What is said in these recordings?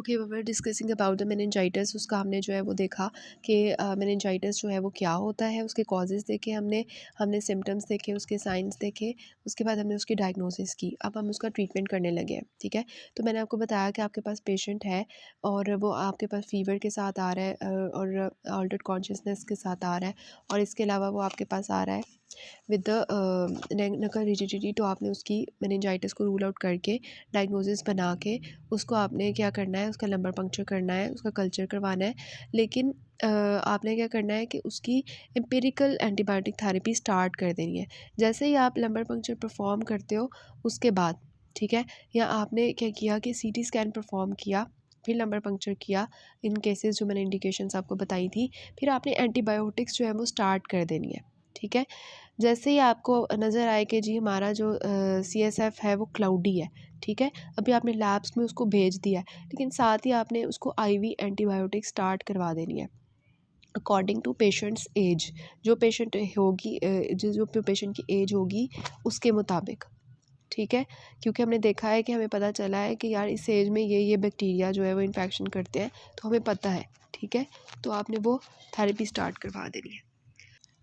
Okay, we were discussing about the meningitis. उसका हमने जो है वो देखा कि मेनिंजाइटिस जो है वो क्या होता है, उसके कॉजेज़ देखे हमने हमने सिम्टम्स देखे, उसके साइंस देखे, उसके बाद हमने उसकी डायग्नोसिस की। अब हम उसका ट्रीटमेंट करने लगे हैं, ठीक है। तो मैंने आपको बताया कि आपके पास पेशेंट है और वो आपके पास फ़ीवर के साथ आ रहा है और ऑल्टर्ड कॉन्शियसनेस के साथ आ रहा है, और इसके अलावा वो आपके पास आ रहा है विद द नकल रिजिडिटी। तो आपने उसकी मेनिंजाइटिस को रूल आउट करके डायग्नोसिस बना के उसको आपने क्या करना है, उसका लंबर पंक्चर करना है, उसका कल्चर करवाना है। लेकिन आपने क्या करना है कि उसकी एम्पिरिकल एंटीबायोटिक थेरेपी स्टार्ट कर देनी है जैसे ही आप लंबर पंक्चर परफॉर्म करते हो उसके बाद, ठीक है। या आपने क्या किया कि सीटी स्कैन परफॉर्म किया, फिर लंबर पंक्चर किया, इन केसेस जो मैंने इंडिकेशंस आपको बताई थी, फिर आपने एंटीबायोटिक्स जो है वो स्टार्ट कर देनी है, ठीक है। जैसे ही आपको नज़र आए कि जी हमारा जो CSF है वो क्लाउडी है, ठीक है, अभी आपने लैब्स में उसको भेज दिया है, लेकिन साथ ही आपने उसको IV एंटीबायोटिक स्टार्ट करवा देनी है अकॉर्डिंग टू पेशेंट्स एज। जो पेशेंट होगी जो पेशेंट की एज होगी उसके मुताबिक, ठीक है। क्योंकि हमने देखा है कि हमें पता चला है कि यार इस एज में ये बैक्टीरिया जो है वो इन्फेक्शन करते हैं, तो हमें पता है, ठीक है। तो आपने वो थेरेपी स्टार्ट करवा देनी है।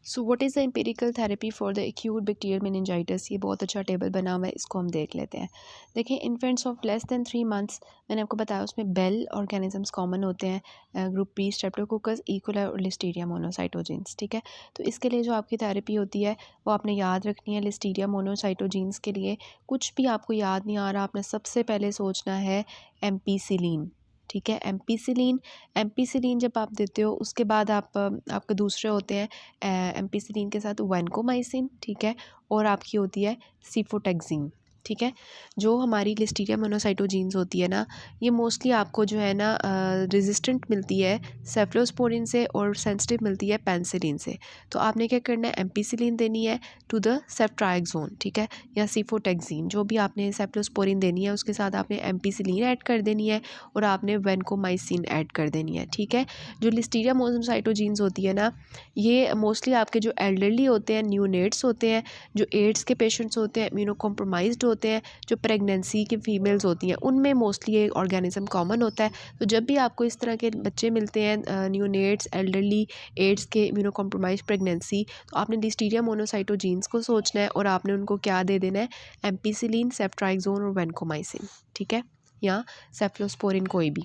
So what is the empirical therapy for the acute bacterial meningitis. ये बहुत अच्छा टेबल बना हुआ है, इसको हम देख लेते हैं। देखिए, infants of less than 3 months, मैंने आपको बताया उसमें बेल ऑर्गेनिजम्स कॉमन होते हैं, ग्रुप बी स्ट्रेप्टोकोकस, इकोलाई और लिस्टीरिया मोनोसाइटोजीन्स, ठीक है। तो इसके लिए जो आपकी थेरेपी होती है वो आपने याद रखनी है। लिस्टीरिया मोनोसाइटोजीन्स के लिए कुछ भी आपको याद नहीं आ रहा, आपने सबसे पहले सोचना है एम्पीसिलिन, ठीक है। एम्पीसिलिन जब आप देते हो उसके बाद आपके दूसरे होते हैं एम्पीसिलिन के साथ वैनकोमाइसिन, ठीक है, और आपकी होती है सिफोटेक्सिन, ठीक है। जो हमारी लिस्टीरिया मोनोसाइटोजीन्स होती है ना, ये मोस्टली आपको जो है ना रेजिस्टेंट मिलती है सेफ्लोस्पोरिन से और सेंसिटिव मिलती है पेनिसिलिन से। तो आपने क्या करना है, एम्पीसिलिन देनी है टू द सेफ्ट्राइक्सोन, ठीक है, या सिफोटेक्सिन, जो भी आपने सेफ्लोस्पोरिन देनी है उसके साथ आपने एम्पीसिलिन ऐड कर देनी है और आपने वैनकोमाइसिन ऐड कर देनी है, ठीक है। जो लिस्टीरिया मोनोसाइटोजीन्स होती है ना, ये मोस्टली आपके जो एल्डरली होते हैं, न्यूनेट्स होते हैं, जो एड्स के पेशेंट्स होते हैं, इम्यूनो कॉम्प्रोमाइज्ड होते हैं, जो प्रेगनेंसी की फीमेल्स होती हैं, उनमें मोस्टली ये ऑर्गेनिज्म कॉमन होता है। तो जब भी आपको इस तरह के बच्चे मिलते हैं, न्यूनेट्स, एल्डरली, एड्स के, इम्यूनो कॉम्प्रोमाइज्ड, प्रेगनेंसी, तो आपने लिस्टीरिया मोनोसाइटोजीन्स को सोचना है और आपने उनको क्या दे देना है, एम्पीसिलिन, सेफ्ट्राइक्सोन और वैनकोमाइसिन, ठीक है, या सेफ्लोस्पोरिन कोई भी,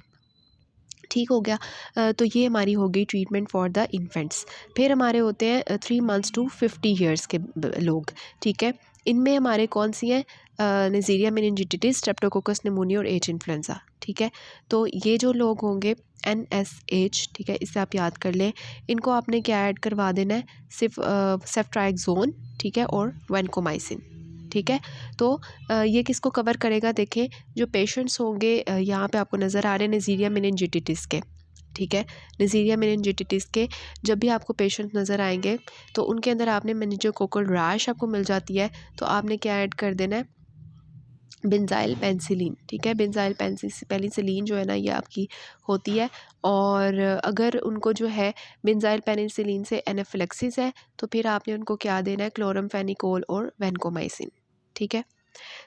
ठीक हो गया। तो ये हमारी हो गई ट्रीटमेंट फॉर द इन्फेंट्स। फिर हमारे होते हैं 3 मंथ्स टू 50 ईयर्स के लोग, ठीक है। इनमें हमारे कौन सी हैं, नेज़ीरिया मेनिंजिटिस, स्ट्रेप्टोकोकस निमोनिया और एच इन्फ्लुएंजा, ठीक है। तो ये जो लोग होंगे NSH, ठीक है, इसे आप याद कर लें। इनको आपने क्या ऐड करवा देना है, सिर्फ सेफ्ट्राइक्सोन, ठीक है, और वैनकोमाइसिन, ठीक है। तो ये किसको कवर करेगा, देखें जो पेशेंट्स होंगे यहाँ पे आपको नज़र आ रहे हैं नेज़ीरिया मेनिंजिटिस के, ठीक है। नेज़ीरिया मेनिंजिटिस के जब भी आपको पेशेंट नज़र आएंगे तो उनके अंदर आपने मेनिंजोकोकल रैश आपको मिल जाती है, तो आपने क्या ऐड कर देना है, बेंजाइल पेनिसिलिन, ठीक है। बेंजाइल पेनिसिलिन जो है ना ये आपकी होती है, और अगर उनको जो है बेंजाइल पेनिसिलिन से एनाफिलैक्सिस है तो फिर आपने उनको क्या देना है, क्लोरमफेनिकोल और वैनकोमाइसिन, ठीक है।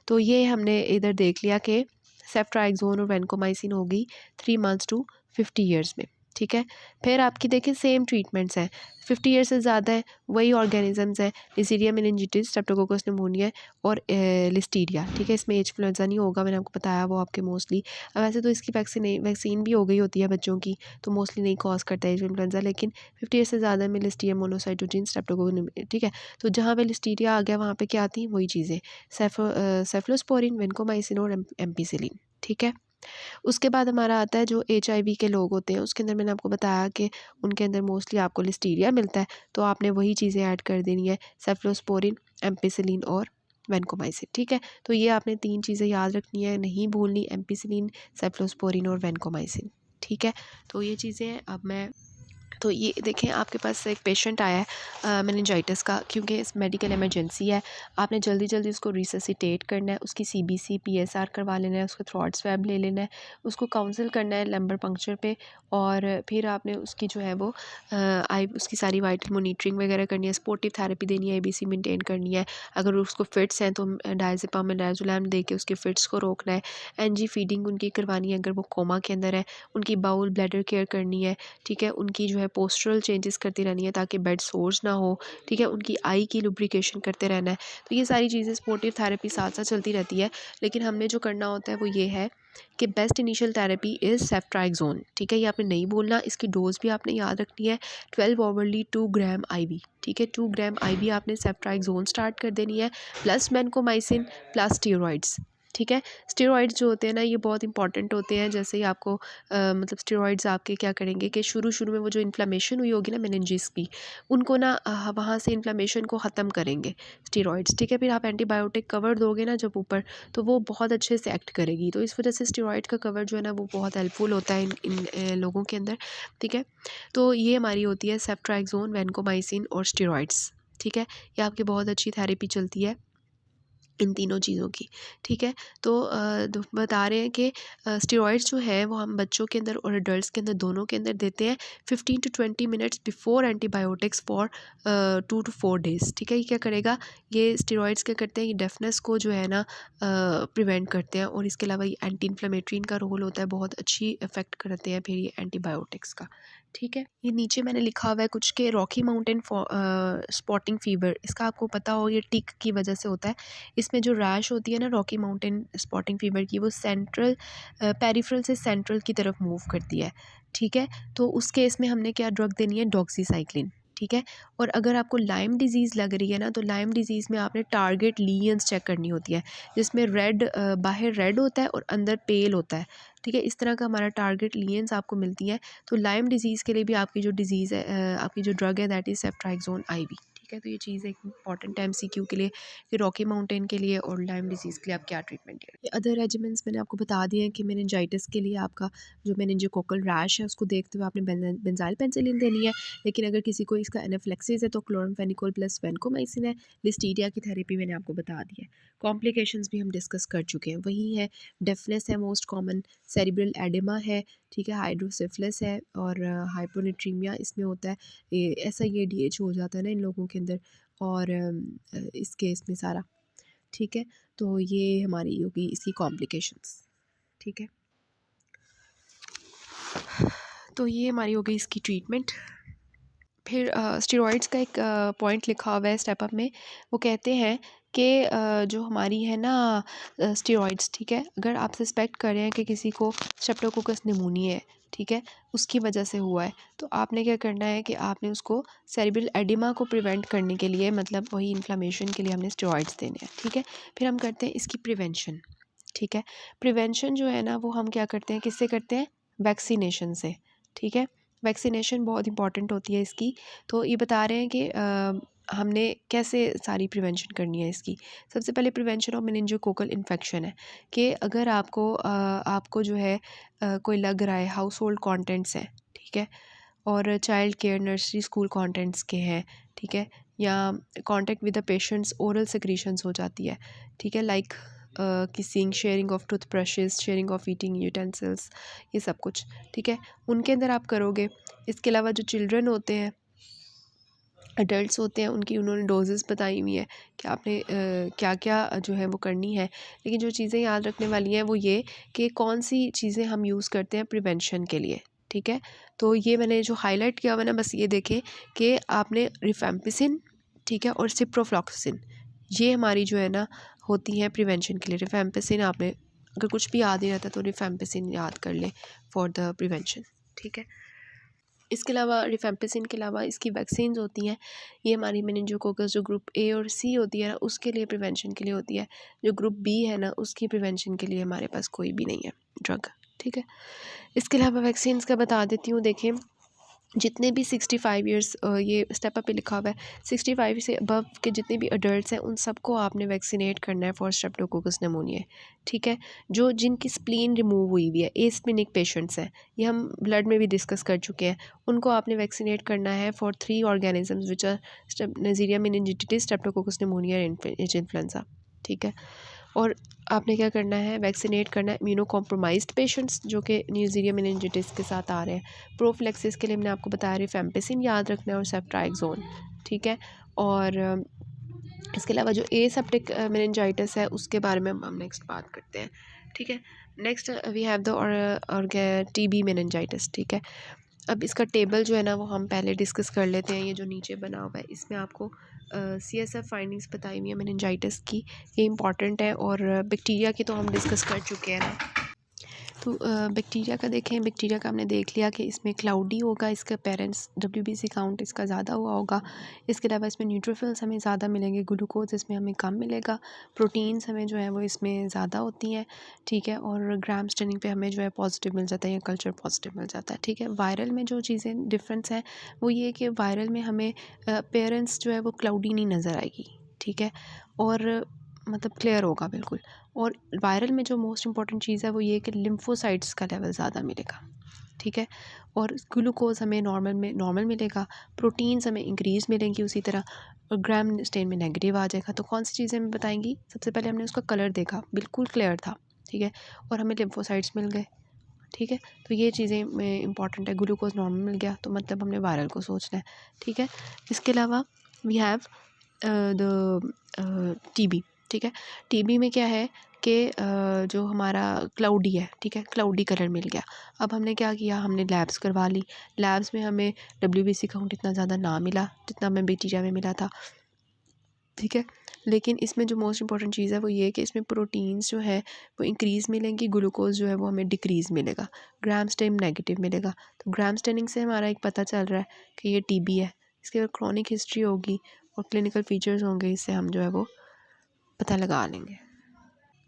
तो ये हमने इधर देख लिया कि सेफ्ट्राइक्सोन और वैनकोमाइसिन होगी 3 मंथ्स टू 50 ईयर्स में, ठीक है। फिर आपकी देखिए सेम ट्रीटमेंट्स हैं, 50 ईयर्स से ज़्यादा है, वही ऑर्गेनिजम्स हैं, निज़ीरिया मेनिंजिटिस, स्ट्रेप्टोकोकस निमोनिया और लिस्टीरिया, ठीक है। इसमें एच इन्फ्लुएंजा नहीं होगा, मैंने आपको बताया वो आपके मोस्टली, वैसे तो इसकी वैक्सीन भी हो गई होती है बच्चों की, तो मोस्टली नहीं कॉज करता है एच इन्फ्लुएंजा, लेकिन 50 ईयर्स से ज़्यादा में लिस्टीरिया मोनोसाइटोजीन, स्ट्रेप्टोकोकस, ठीक है। तो जहाँ पे लिस्टीरिया आ गया वहाँ पे क्या आती हैं वही चीज़ें, सेफ्लोस्पोरिन, वैनकोमाइसिन और एम्पीसिलिन, ठीक है। उसके बाद हमारा आता है जो HIV के लोग होते हैं, उसके अंदर मैंने आपको बताया कि उनके अंदर मोस्टली आपको लिस्टीरिया मिलता है, तो आपने वही चीज़ें ऐड कर देनी है, सेफ्लोस्पोरिन, एम्पीसिलिन और वैनकोमाइसिन, ठीक है। तो ये आपने 3 चीज़ें याद रखनी है, नहीं भूलनी, एम्पीसिलिन, सेफ्लोस्पोरिन और वैनकोमाइसिन, ठीक है। तो ये चीज़ें हैं। अब मैं तो ये देखें आपके पास एक पेशेंट आया है मेनिंजाइटिस का, क्योंकि इस मेडिकल इमरजेंसी है, आपने जल्दी जल्दी उसको रिससिटेट करना है, उसकी सीबीसी पीएसआर करवा लेना है, उसका थ्रॉट स्वैब ले लेना है, उसको काउंसिल करना है लंबर पंक्चर पे, और फिर आपने उसकी जो है वो उसकी सारी वाइटल मॉनिटरिंग वगैरह करनी है, स्पोर्टिव थेरेपी देनी है, एबीसी मेंटेन करनी है, अगर उसको फिट्स हैं तो डायज़ेपाम में डायज़ोलैम दे के उसके फिट्स को रोकना है, एनजी फीडिंग उनकी करवानी है अगर वो कोमा के अंदर है, उनकी बाउल ब्लैडर केयर करनी है, ठीक है, उनकी जो है पोस्चरल चेंजेस करती रहनी है ताकि बेड सोर्स ना हो, ठीक है, उनकी आई की लुब्रिकेशन करते रहना है। तो ये सारी चीज़ें स्पोर्टिव थेरेपी साथ साथ चलती रहती है, लेकिन हमने जो करना होता है वो ये है कि बेस्ट इनिशियल थेरेपी इज़ सेफ्ट्राइक्सोन, ठीक है, ये आपने नहीं बोलना, इसकी डोज भी आपने याद रखनी है 12 ओवरली 2 ग्राम आईवी, ठीक है, 2 ग्राम आईवी आपने सेफ्ट्राइक्सोन स्टार्ट कर देनी है, प्लस मैनकोमाइसिन प्लस स्टेरॉइड्स, ठीक है। स्टेरॉइड्स जो होते हैं ना ये बहुत इंपॉर्टेंट होते हैं, जैसे ही आपको मतलब स्टेरॉइड्स आपके क्या करेंगे कि शुरू शुरू में वो जो इन्फ्लेमेशन हुई होगी ना मेनिंजिस की, उनको ना वहाँ से इन्फ्लेमेशन को ख़त्म करेंगे स्टेरॉइड्स, ठीक है। फिर आप एंटीबायोटिक कवर दोगे ना जब ऊपर, तो वो बहुत अच्छे से एक्ट करेगी, तो इस वजह से स्टेरॉइड का कवर जो है ना वो बहुत हेल्पफुल होता है इन लोगों के अंदर, ठीक है। तो ये हमारी होती है सेफ्ट्राइक्सोन, वैनकोमाइसिन और स्टेरॉइड्स, ठीक है, ये आपकी बहुत अच्छी थेरेपी चलती है इन तीनों चीज़ों की, ठीक है। तो बता रहे हैं कि स्टेरॉइड्स जो है वो हम बच्चों के अंदर और एडल्ट्स के अंदर दोनों के अंदर देते हैं 15 to 20 minutes before antibiotics for 2 to 4 days, ठीक है। ये क्या करेगा, ये स्टेरॉइड्स क्या करते हैं, ये डेफनेस को जो है ना प्रिवेंट करते हैं, और इसके अलावा ये एंटी इन्फ्लेमेटरी इनका रोल होता है, बहुत अच्छी इफेक्ट करते हैं फिर ये एंटीबायोटिक्स का, ठीक है। ये नीचे मैंने लिखा हुआ है कुछ के रॉकी माउंटेन स्पॉटिंग फीवर, इसका आपको पता हो ये टिक की वजह से होता है। इसमें जो रैश होती है ना रॉकी माउंटेन स्पॉटिंग फीवर की, वो सेंट्रल पेरिफेरल से सेंट्रल की तरफ मूव करती है, ठीक है। तो उस केस में हमने क्या ड्रग देनी है, डॉक्सीसाइक्लिन, ठीक है। और अगर आपको लाइम डिज़ीज़ लग रही है ना, तो लाइम डिज़ीज़ में आपने टारगेट लीजन्स चेक करनी होती है, जिसमें रेड बाहर रेड होता है और अंदर पेल होता है, ठीक है, इस तरह का हमारा टारगेट लीजन्स आपको मिलती हैं। तो लाइम डिज़ीज़ के लिए भी आपकी जो डिज़ीज़ है आपकी जो ड्रग है दैट इज़ सेफ्ट्राइक्सोन आईवी, ठीक है। तो ये चीज़ एक इंपॉर्टेंट एमसीक्यू के लिए कि रॉकी माउंटेन के लिए और लाइम डिजीज़ के लिए आप क्या ट्रीटमेंट दे रहे हैं। अदर रेजिमेंट्स मैंने आपको बता दिए हैं कि मेनिंजाइटिस के लिए आपका जो मेनिंजोकोकल रैश है उसको देखते हुए आपने बेंजाइल पेनिसिलिन देनी है, लेकिन अगर किसी को इसका एनाफिलैक्सिस है तो क्लोरामफेनिकोल प्लस वैनकोमाइसिन है। लिस्टीरिया की थेरेपी मैंने आपको बता दी है, कॉम्प्लिकेशंस भी हम डिस्कस कर चुके हैं, वही है डेफनेस है मोस्ट कॉमन, सेरिब्रल एडिमा है, ठीक है, हाइड्रोसिफिलिस है, और हाइपोनेट्रीमिया इसमें होता है, SIADH हो जाता है ना इन लोगों के अंदर, और इस केस में सारा, ठीक है। तो ये हमारी होगी इसकी कॉम्प्लिकेशंस, ठीक है। तो ये हमारी हो गई इसकी ट्रीटमेंट। फिर स्टेरॉइड्स का एक पॉइंट लिखा हुआ है स्टेप अप में, वो कहते हैं कि जो हमारी है ना स्टेरॉइड्स, ठीक है, अगर आप सस्पेक्ट कर रहे हैं कि किसी को स्ट्रेप्टोकोकस निमोनिया है, ठीक है, उसकी वजह से हुआ है, तो आपने क्या करना है कि आपने उसको सेरिब्रल एडिमा को प्रिवेंट करने के लिए, मतलब वही इन्फ्लेमेशन के लिए हमने स्टेरॉइड्स देने हैं, ठीक है। फिर हम करते हैं इसकी प्रिवेंशन, ठीक है। प्रिवेंशन जो है ना वो हम क्या करते हैं, किससे करते हैं, वैक्सीनेशन से, ठीक है। वैक्सीनेशन बहुत इंपॉर्टेंट होती है इसकी। तो ये बता रहे हैं कि हमने कैसे सारी प्रिवेंशन करनी है इसकी। सबसे पहले प्रिवेंशन ऑफ मेनिंजोकोकल इन्फेक्शन है कि अगर आपको जो है कोई लग रहा है, हाउस होल्ड कॉन्टेंट्स हैं, ठीक है, और child care nursery school contents के हैं, ठीक है, या contact with the patients oral secretions हो जाती है, ठीक है, like kissing, sharing of toothbrushes, sharing of eating utensils, ये सब कुछ, ठीक है, उनके अंदर आप करोगे। इसके अलावा जो चिल्ड्रन होते हैं, एडल्ट्स होते हैं, उनकी उन्होंने डोजेस बताई हुई है कि आपने क्या क्या जो है वो करनी है, लेकिन जो चीज़ें याद रखने वाली हैं वो ये कि कौन सी चीज़ें हम यूज़ करते हैं प्रिवेंशन के लिए, ठीक है। तो ये मैंने जो हाईलाइट किया हुआ है ना, बस ये देखें कि आपने रिफेम्पिसिन, ठीक है, और सिप्रोफ्लॉक्सिन, ये हमारी जो है ना होती हैं प्रिवेंशन के लिए। रिफेम्पिसिन आपने अगर कुछ भी याद नहीं रहता तो रिफेम्पिसिन याद कर लें फॉर द प्रिवेंशन, ठीक है। इसके अलावा रिफेम्पिसिन के अलावा इसकी वैक्सीन्स होती हैं, ये हमारी मेनिंजोकोकस जो ग्रुप ए और सी होती है ना उसके लिए प्रिवेंशन के लिए होती है, जो ग्रुप बी है ना उसकी प्रिवेंशन के लिए हमारे पास कोई भी नहीं है ड्रग, ठीक है। इसके अलावा वैक्सीन्स का बता देती हूँ, देखें जितने भी 65 ईयर्स ये स्टेप अप पे लिखा हुआ है 65 से अबव के जितने भी अडल्ट्स हैं उन सबको आपने वैक्सीनेट करना है फॉर स्ट्रेप्टोकोकस निमोनिया। ठीक है, जो जिनकी स्प्लीन रिमूव हुई हुई है, एस्प्लीनिक पेशेंट्स हैं, ये हम ब्लड में भी डिस्कस कर चुके हैं, उनको आपने वैक्सीनेट करना है for 3 organisms which are Neisseria meningitidis, Streptococcus pneumoniae, influenza. ठीक है, और आपने क्या करना है, वैक्सीनेट करना है इम्यूनो कॉम्प्रोमाइज्ड पेशेंट्स जो कि न्यूज़ीरिया मेनिनजाइटिस के साथ आ रहे हैं। प्रोफिलैक्सिस के लिए मैंने आपको बताया रिफेम्पिसिन याद रखना है और सेफ्ट्राइक्सोन। ठीक है, और इसके अलावा जो एसेप्टिक मेनिनजाइटिस है उसके बारे में हम नेक्स्ट बात करते हैं। ठीक है, नेक्स्ट वी हैव द और टीबी मेनिनजाइटिस। ठीक है, अब इसका टेबल जो है ना वो हम पहले डिस्कस कर लेते हैं। ये जो नीचे बना हुआ है इसमें आपको CSF फाइंडिंग्स बताई हुई है मेनिनजाइटिस की, ये इंपॉर्टेंट है। और बैक्टीरिया की तो हम डिस्कस कर चुके हैं ना। तो बैक्टीरिया का देखें, बैक्टीरिया का हमने देख लिया कि इसमें क्लाउडी होगा, इसका पेरेंट्स WBC काउंट इसका ज़्यादा हुआ होगा। इसके अलावा इसमें न्यूट्रोफिल्स हमें ज़्यादा मिलेंगे, ग्लूकोज इसमें हमें कम मिलेगा, प्रोटीन्स हमें जो है वो इसमें ज़्यादा होती हैं। ठीक है, और ग्राम स्टेनिंग पे हमें जो है पॉजिटिव मिल जाता है या कल्चर पॉजिटिव मिल जाता है। ठीक है, वायरल में जो चीज़ें डिफरेंस है वो ये कि वायरल में हमें पेरेंट्स जो है वो क्लाउडी नहीं नज़र आएगी। ठीक है, और मतलब क्लियर होगा बिल्कुल। और वायरल में जो मोस्ट इंपॉर्टेंट चीज़ है वो ये कि लिम्फोसाइट्स का लेवल ज़्यादा मिलेगा। ठीक है, और ग्लूकोज हमें नॉर्मल मिलेगा, प्रोटीन्स हमें इंक्रीज़ मिलेंगी उसी तरह, और ग्राम स्टेन में नेगेटिव आ जाएगा। तो कौन सी चीज़ें हमें बताएंगी, सबसे पहले हमने उसका कलर देखा, बिल्कुल क्लियर था। ठीक है, और हमें लिम्फोसाइट्स मिल गए। ठीक है, तो ये चीज़ें में इंपॉर्टेंट है। ग्लूकोज नॉर्मल मिल गया तो मतलब हमने वायरल को सोचना है। ठीक है, इसके अलावा वी हैव द टीबी। ठीक है, टीबी में क्या है कि जो हमारा क्लाउडी है, ठीक है, क्लाउडी कलर मिल गया। अब हमने क्या किया, हमने लैब्स करवा ली। लैब्स में हमें WBC काउंट इतना ज़्यादा ना मिला जितना हमें बैक्टीरिया में मिला था। ठीक है, लेकिन इसमें जो मोस्ट इंपॉर्टेंट चीज़ है वो ये है कि इसमें प्रोटीन्स जो है वो इंक्रीज़ मिलेंगी, ग्लूकोज जो है वो हमें डिक्रीज़ मिलेगा, ग्राम स्टेन नेगेटिव मिलेगा। तो ग्राम स्टेनिंग से हमारा एक पता चल रहा है कि ये टीबी है। इसके बाद क्रॉनिक हिस्ट्री होगी और क्लिनिकल फीचर्स होंगे, इससे हम जो है वो पता लगा लेंगे।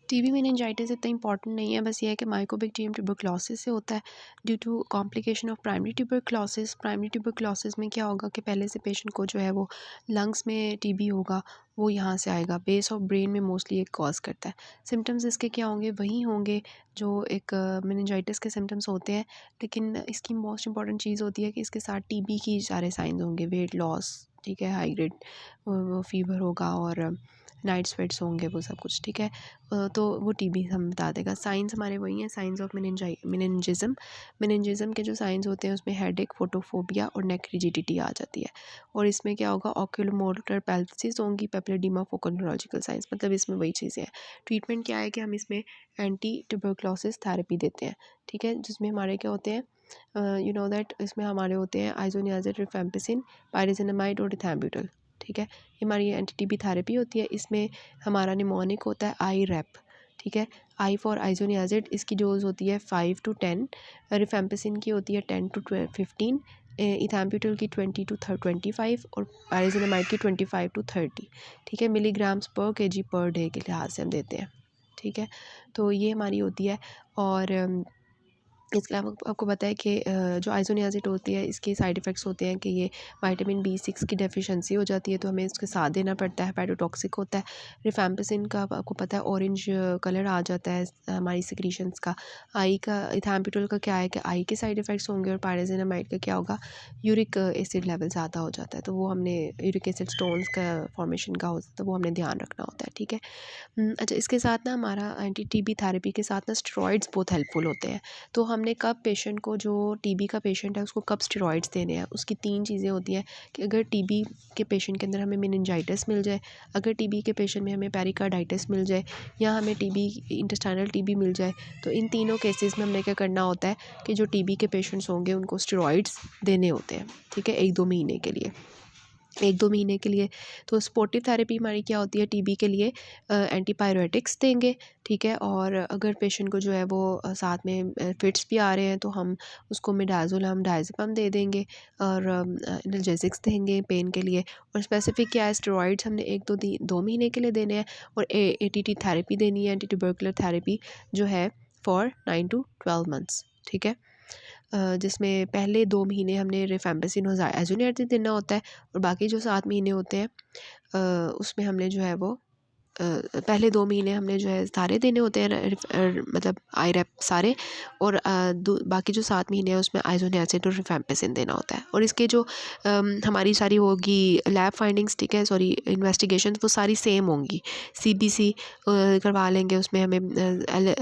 टीबी मेनिंजाइटिस इतना इंपॉर्टेंट नहीं है, बस ये है कि माइकोबैक्टीरियम ट्यूबरक्लोसिस से होता है due to complication of primary tuberculosis. Primary tuberculosis में क्या होगा कि पहले से पेशेंट को जो है वो लंग्स में टीबी होगा, वो यहाँ से आएगा, बेस ऑफ ब्रेन में मोस्टली एक कॉज करता है। सिम्टम्स इसके क्या होंगे, वही होंगे जो एक मेनिंजाइटिस के सिम्टम्स होते हैं, लेकिन इसकी मोस्ट इंपॉर्टेंट चीज़ होती है कि इसके साथ टीबी की सारे साइंस होंगे, वेट लॉस, ठीक है, हाई ग्रेड फीवर होगा और नाइट स्वेट्स होंगे, वो सब कुछ। ठीक है, तो वो टीबी हम बता देगा। साइंस हमारे वही हैं, साइंस ऑफ मेनिंजिज्म। मेनिंजिज्म के जो साइंस होते हैं उसमें हेडेक, फोटोफोबिया और नेक रिजिडिटी आ जाती है। और इसमें क्या होगा, ऑक्यूलोमोटर पैल्सिस होंगी, पेप्लेडिमा, फोकल न्यूरोलॉजिकल साइंस, मतलब इसमें वही चीज़ें हैं। ट्रीटमेंट क्या है कि हम इसमें एंटी ट्यूबरक्लोसिस थेरेपी देते हैं। ठीक है, जिसमें हमारे क्या होते हैं, यू नो दैट इसमें हमारे होते हैं आइसोनियाज़िड, रिफेम्पिसिन, पायरिजिनामाइड और डिथैम्ब्यूटल। ठीक है, ये हमारी एंटी टीबी थेरेपी होती है। इसमें हमारा निमोनिक होता है आई रैप। ठीक है, आई फॉर आइसोनियाज़िड, इसकी डोज होती है 5 to 10, रिफेम्पिसिन की होती है 10 to 15, इथैम्ब्यूटल की 20 to 25 और पायरिजिनामाइड की 25 to 30। ठीक है, मिलीग्राम्स पर केजी पर डे के लिहाज से हम देते हैं। ठीक है, तो ये हमारी होती है। और इसके अलावा आपको पता है कि जो आइसोनियाज़िड होती है इसके साइड इफ़ेक्ट्स होते हैं कि ये विटामिन B6 की डेफिशिएंसी हो जाती है, तो हमें इसके साथ देना पड़ता है, हेपेटोटॉक्सिक होता है। रिफेम्पिसिन का आपको पता है ऑरेंज कलर आ जाता है हमारी सिक्रीशंस का। आई का, इथैम्ब्यूटल का क्या है कि आई के साइड इफ़ेक्ट्स होंगे, और पायरिजिनामाइड का क्या होगा, यूरिक एसिड लेवल ज़्यादा हो जाता है, तो वो हमने यूरिक एसिड स्टोन्स का फॉर्मेशन का होता है, तो वो हमने ध्यान रखना होता है। ठीक है, अच्छा, इसके साथ ना हमारा एंटी टीबी थेरेपी के साथ ना स्टेरॉइड्स बहुत हेल्पफुल होते हैं। तो हमने कब पेशेंट को, जो टीबी का पेशेंट है उसको कब स्टेरॉइड्स देने हैं, उसकी 3 चीज़ें होती हैं कि अगर टीबी के पेशेंट के अंदर हमें मेनिंजाइटिस मिल जाए, अगर टीबी के पेशेंट में हमें पेरिकार्डाइटिस मिल जाए, या हमें टीबी इंटेस्टाइनल टीबी मिल जाए, तो इन तीनों केसेस में हमने क्या करना होता है कि जो टीबी के पेशेंट्स होंगे उनको स्टेरॉइड्स देने होते हैं। ठीक है, 1-2 महीने के लिए, 1-2 महीने के लिए। तो सपोर्टिव थेरेपी हमारी क्या होती है, टीबी के लिए एंटीपायरेटिक्स देंगे। ठीक है, और अगर पेशेंट को जो है वो साथ में फिट्स भी आ रहे हैं तो हम उसको मिडाज़ोल, हम डायज़ेपम दे देंगे, और एनाल्जेसिक्स देंगे पेन के लिए। और स्पेसिफिक क्या है, स्टेरॉइड्स हमने 1-2 महीने के लिए देने हैं, और ATT थेरेपी देनी है, एंटी ट्यूबरकुलर थेरेपी जो है फॉर 9 to 12 मंथ्स। ठीक है, जिसमें पहले 2 महीने हमने रिफैम्पिसिन और ज़ाइज़ोनियाज़िड देना होता है और बाकी जो 7 महीने होते हैं उसमें हमने जो है वो पहले 2 महीने हमने जो है सारे देने होते हैं मतलब आईरैप सारे, और बाकी जो 7 महीने हैं उसमें आइसोनियाज़िड और रिफैम्पिसिन देना होता है। और इसके जो हमारी सारी होगी लैब फाइंडिंग्स, ठीक है, सॉरी इन्वेस्टिगेशन, वो सारी सेम होंगी। सीबीसी करवा लेंगे, उसमें हमें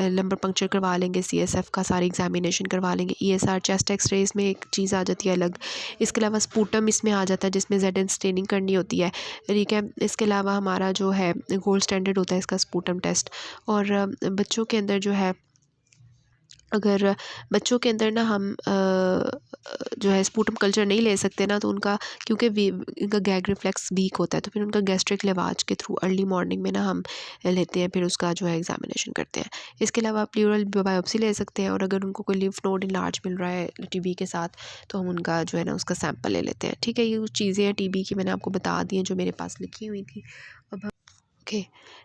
लंबर पंक्चर करवा लेंगे, सीएसएफ का सारी एग्जामिनेशन करवा लेंगे, ईएसआर चेस्ट एक्सरेज में एक चीज़ आ जाती है अलग। इसके अलावा स्पूटम इसमें आ जाता है जिसमें जेड स्टेनिंग करनी होती है, ठीक है। इसके अलावा हमारा जो है गोल्ड स्टैंडर्ड होता है इसका स्पूटम टेस्ट। और बच्चों के अंदर जो है, अगर बच्चों के अंदर ना हम जो है स्पूटम कल्चर नहीं ले सकते ना, तो उनका क्योंकि इनका गैग रिफ्लेक्स वीक होता है, तो फिर उनका गैस्ट्रिक लेवाज के थ्रू अर्ली मॉर्निंग में ना हम लेते हैं, फिर उसका जो है एग्जामिनेशन करते हैं। इसके अलावा आप प्लूरल बायोप्सी ले सकते हैं, और अगर उनको कोई लिम्फ नोड इनलार्ज मिल रहा है टीबी के साथ, तो हम उनका जो है ना उसका सैंपल ले लेते हैं, ठीक है। ये कुछ चीज़ें हैं टीबी की, मैंने आपको बता दी हैं जो मेरे पास लिखी हुई थी। अब okay,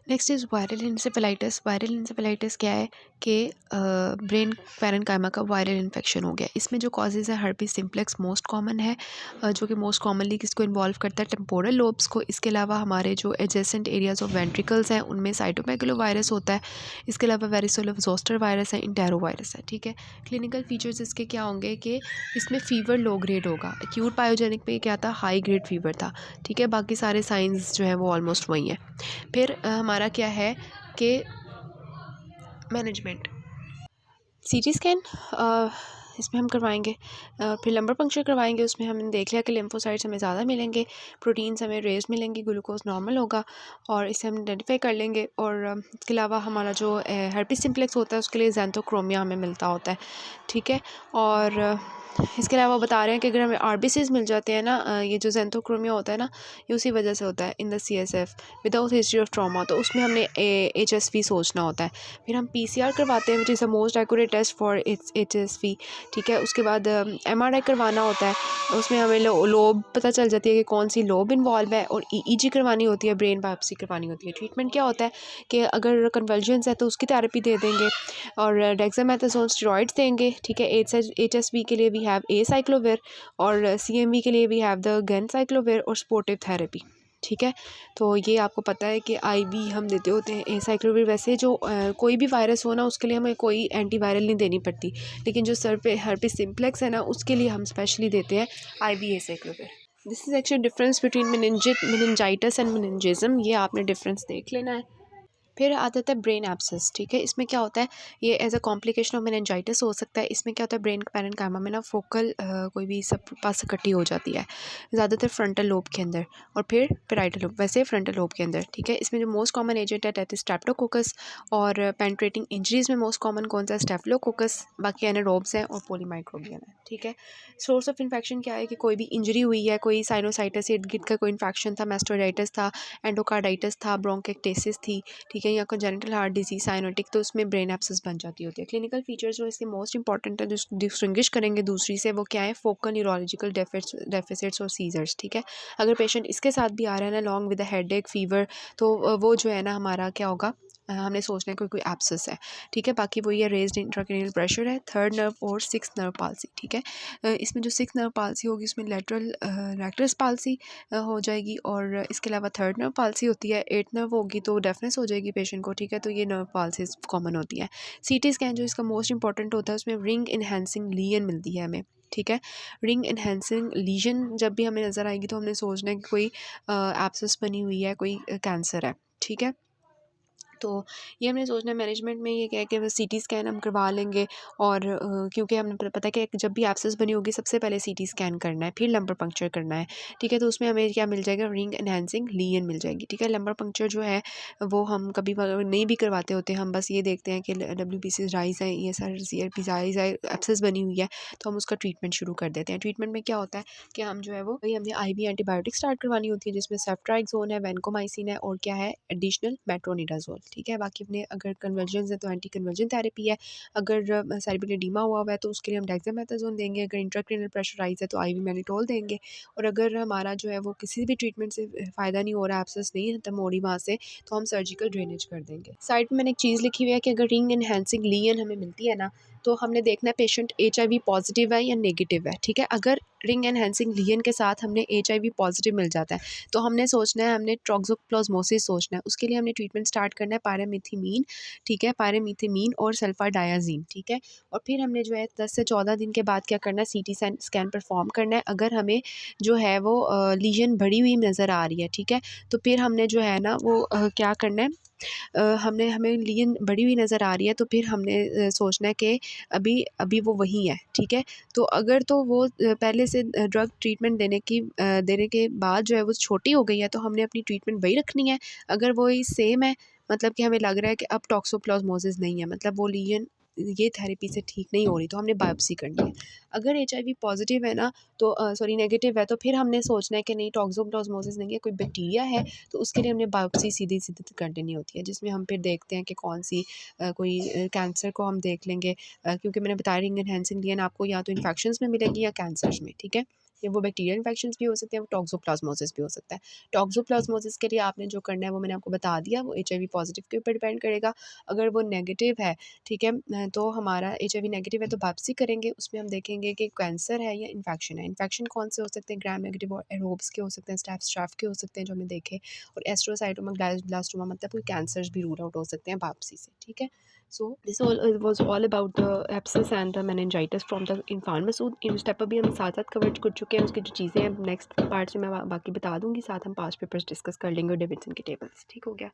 next is viral encephalitis. Viral encephalitis क्या है कि ब्रेन पैरेन्काइमा का वायरल इन्फेक्शन हो गया। इसमें जो कॉजेज़ है, हर्पीस सिम्प्लेक्स मोस्ट कॉमन है, जो कि मोस्ट कॉमनली किसको इन्वॉल्व करता है, टेम्पोरल लोब्स को। इसके अलावा हमारे जो एडजेसेंट एरियाज ऑफ वेंट्रिकल्स हैं उनमें साइटोमेगलो वायरस होता है। इसके अलावा वेरिसोला जोस्टर वायरस है, इंटेरो वायरस है, ठीक है। क्लिनिकल फीचर्स इसके क्या होंगे कि इसमें फ़ीवर लो ग्रेड होगा। एक्यूट पायोजेनिक में क्या था, हाई ग्रेड फीवर था, ठीक है। बाकी सारे साइंस जो है वो ऑलमोस्ट वही हैं। फिर हमारा क्या है कि मैनेजमेंट, सीटी स्कैन इसमें हम करवाएंगे, फिर लंबर पंक्चर करवाएंगे। उसमें हमने देख लिया कि लिम्फोसाइट्स हमें ज़्यादा मिलेंगे, प्रोटीन्स हमें रेज मिलेंगी, ग्लूकोज नॉर्मल होगा, और इसे हम आइडेंटिफाई कर लेंगे। और इसके अलावा हमारा जो हर्पीस सिम्प्लेक्स होता है उसके लिए ज़ैंथोक्रोमिया हमें मिलता होता है, ठीक है। और इसके अलावा बता रहे हैं कि अगर हमें आरबीसीज मिल जाते हैं ना, ये जो ज़ैंथोक्रोमिया होता है ना, ये उसी वजह से होता है in the CSF without history of trauma, तो उसमें हमने एचएसवी सोचना होता है। फिर हम पीसीआर करवाते हैं which is the most accurate test for its HSV, ठीक है। उसके बाद एमआरआई करवाना होता है, उसमें हमें लोब पता चल जाती है कि कौन सी लोब इन्वॉल्व है, और ईईजी करवानी होती है, ब्रेन बायोप्सी करवानी होती है। ट्रीटमेंट क्या होता है कि अगर कन्वल्जन्स है तो उसकी थेरेपी दे देंगे, और डेक्सामेथासोन स्टेरॉइड्स देंगे, ठीक है। एचएसवी के लिए वी हैव ए साइक्लोविर, और सीएमवी के लिए वी हैव द गेनसाइक्लोविर और स्पोर्टिव थेरेपी, ठीक है। तो ये आपको पता है कि आईवी हम देते होते हैं एसाइक्लोविर। वैसे जो कोई भी वायरस हो ना, उसके लिए हमें कोई एंटीवायरल नहीं देनी पड़ती, लेकिन जो सर पे हर्पीस सिम्प्लेक्स है ना, उसके लिए हम स्पेशली देते हैं IV acyclovir. This is actually difference between meningitis and meningism, ये आपने डिफरेंस देख लेना है। फिर आ जाता है ब्रेन एब्सेस, ठीक है। इसमें क्या होता है, ये as a complication of meningitis हो सकता है। इसमें क्या होता है, ब्रेन पैरेन्काइमा में ना फोकल कोई भी सब पास इकट्ठी हो जाती है, ज़्यादातर फ्रंटल लोब के अंदर, और फिर पेराइटल लोब, वैसे फ्रंटल लोब के अंदर, ठीक है। इसमें जो मोस्ट कॉमन एजेंट है दैट इज स्ट्रेप्टोकोकस, और पेनिट्रेटिंग इंजरीज में मोस्ट कॉमन कौन सा है, स्टेफिलोकोकस। बाकी एनारोब्स हैं और पोलीमाइक्रोबियम है, ठीक है। सोर्स ऑफ इन्फेक्शन क्या है कि कोई भी इंजरी हुई है, कोई साइनोसाइटिस इर्द गिर्द का कोई इन्फेक्शन था, मेस्टोडाइटिस था, एंडोकार्डाइटिस था, ब्रोंकेक्टेसिस थी, ठीक है, या कंजेनिटल हार्ट डिजीज साइनोटिक, तो उसमें ब्रेन एब्सेस बन जाती होती है। क्लिनिकल फीचर्स जो इसके मोस्ट इंपॉर्टेंट है, जो डिस्टिंग्विश करेंगे दूसरी से, वो क्या है, फोकल न्यूरोलॉजिकल डेफिसिट्स और सीजर्स, ठीक है। अगर पेशेंट इसके साथ भी आ रहा है ना, लॉन्ग विद हेडेक फीवर, तो वो जो है ना हमारा क्या होगा, हमने सोचना है कोई एब्सेस है, ठीक है। बाकी वही है, रेज्ड इंट्राक्रैनियल प्रेशर है, थर्ड नर्व और सिक्स नर्व पाल्सी, ठीक है। इसमें जो सिक्स नर्व पाल्सी होगी उसमें लेटरल रेक्टस पाल्सी हो जाएगी, और इसके अलावा थर्ड नर्व पाल्सी होती है, एट नर्व होगी तो डेफनेस हो जाएगी पेशेंट को, ठीक है। तो ये नर्व पाल्सीज कॉमन होती है। सीटी स्कैन जो इसका मोस्ट इंपॉर्टेंट होता है, उसमें रिंग इनहेंसिंग लीजन मिलती है हमें, ठीक है। रिंग इनहेंसिंग लीजन जब भी हमें नज़र आएगी तो हमने सोचना है कि कोई एब्सेस बनी हुई है, कोई कैंसर है, ठीक है। तो ये हमने सोचना है। मैनेजमेंट में ये क्या है कि सीटी स्कैन हम करवा लेंगे, और क्योंकि हमें पता है कि जब भी एब्सेस बनी होगी सबसे पहले सीटी स्कैन करना है, फिर लंबर पंक्चर करना है, ठीक है। तो उसमें हमें क्या मिल जाएगा, रिंग एनहांसिंग लीजन मिल जाएगी, ठीक है। लंबर पंक्चर जो है वो हम कभी नहीं भी करवाते होते, हम बस ये देखते हैं कि WBC राइज है, ये सर CRP राइज है, एब्सेस बनी हुई है, तो हम उसका ट्रीटमेंट शुरू कर देते हैं। ट्रीटमेंट में क्या होता है कि हम जो है वो हमें IV एंटीबायोटिक स्टार्ट करवानी होती है, जिसमें सेफ्ट्राइक्सोन है, वैनकोमाइसिन है, और क्या है, एडिशनल मेट्रोनिडाजोल, ठीक है। बाकी अपने अगर कन्वर्जन्स है तो एंटी कन्वर्जन थेरेपी है, अगर सेरिब्रल एडीमा हुआ है तो उसके लिए हम डेक्सामेथासोन देंगे, अगर इंट्राक्रैनियल प्रेशर राइज है तो IV मैनिटोल देंगे, और अगर हमारा जो है वो किसी भी ट्रीटमेंट से फ़ायदा नहीं हो रहा, एब्सेस नहीं खत्म हो रही वहाँ से, तो हम सर्जिकल ड्रेनेज कर देंगे। साइड में मैंने एक चीज़ लिखी हुई है कि अगर रिंग एनहांसिंग लीजन हमें मिलती है ना, तो हमने देखना है पेशेंट HIV पॉजिटिव है या नेगेटिव है, ठीक है। अगर रिंग एनहेंसिंग लीजन के साथ हमने HIV पॉजिटिव मिल जाता है तो हमने सोचना है, हमने टॉक्सोप्लाज्मोसिस सोचना है। उसके लिए हमने ट्रीटमेंट स्टार्ट करना है पायरामीथामीन, ठीक है, पायरामीथामीन और सल्फाडायाजीन, ठीक है। और फिर हमने जो है 10 से 14 दिन के बाद क्या करना है, CT स्कैन परफॉर्म करना है। अगर हमें जो है वो लीजन बढ़ी हुई नज़र आ रही है, ठीक है, तो फिर हमने जो है ना वो क्या करना है, हमने हमें लीजन बढ़ी हुई नज़र आ रही है तो फिर हमने सोचना है कि अभी अभी वो वहीं है, ठीक है। तो अगर तो वो पहले से ड्रग ट्रीटमेंट देने के बाद जो है वो छोटी हो गई है तो हमने अपनी ट्रीटमेंट वही रखनी है। अगर वही सेम है, मतलब कि हमें लग रहा है कि अब टॉक्सोप्लाज्मोसिस नहीं है, मतलब वो लीजन ये थेरेपी से ठीक नहीं हो रही, तो हमने बायोप्सी करनी है। अगर HIV पॉजिटिव है ना, तो सॉरी नेगेटिव है, तो फिर हमने सोचना है कि नहीं टॉक्सोप्लाज्मोसिस नहीं है, कोई बैक्टीरिया है। तो उसके लिए हमने बायोप्सी सीधी सीधी करनी होती है, जिसमें हम फिर देखते हैं कि कौन सी कोई कैंसर को हम देख लेंगे, क्योंकि मैंने बताया रिंग एनहेंसिंग लीजन आपको या तो इन्फेक्शंस में मिलेगी या कैंसर्स में, ठीक है। या वो बैक्टीरियल इन्फेक्शंस भी हो सकते हैं, वो टॉक्सोप्लाज्मोसिस भी हो सकता है। टॉक्सोप्लाज्मोसिस के लिए आपने जो करना है वो मैंने आपको बता दिया, वो HIV पॉजिटिव के ऊपर डिपेंड करेगा। अगर वो नेगेटिव है, ठीक है, तो हमारा HIV नेगेटिव है तो बायोप्सी करेंगे, उसमें हम देखेंगे कि कैंसर है या इन्फेक्शन है। इन्फेक्शन कौन से हो सकते हैं, ग्राम नेगेटिव और एरोब्स के हो सकते हैं, स्ट्रेप्स के हो सकते हैं जो हमने देखे, और एस्ट्रोसाइटोमा ब्लास्टोमा, मतलब कोई कैंसर्स भी रूल आउट हो सकते हैं बायोप्सी से, ठीक है। So this was all about the abscess and the meningitis from the infant Masood. इन स्टेप अभी हम साथ साथ कवर कर चुके हैं, उसकी जो चीज़ें हैं नेक्स्ट पार्ट में मैं बाकी बता दूंगी, साथ हम पास्ट पेपर्स डिस्कस कर लेंगे और डेविडसन की टेबल्स, ठीक हो गया।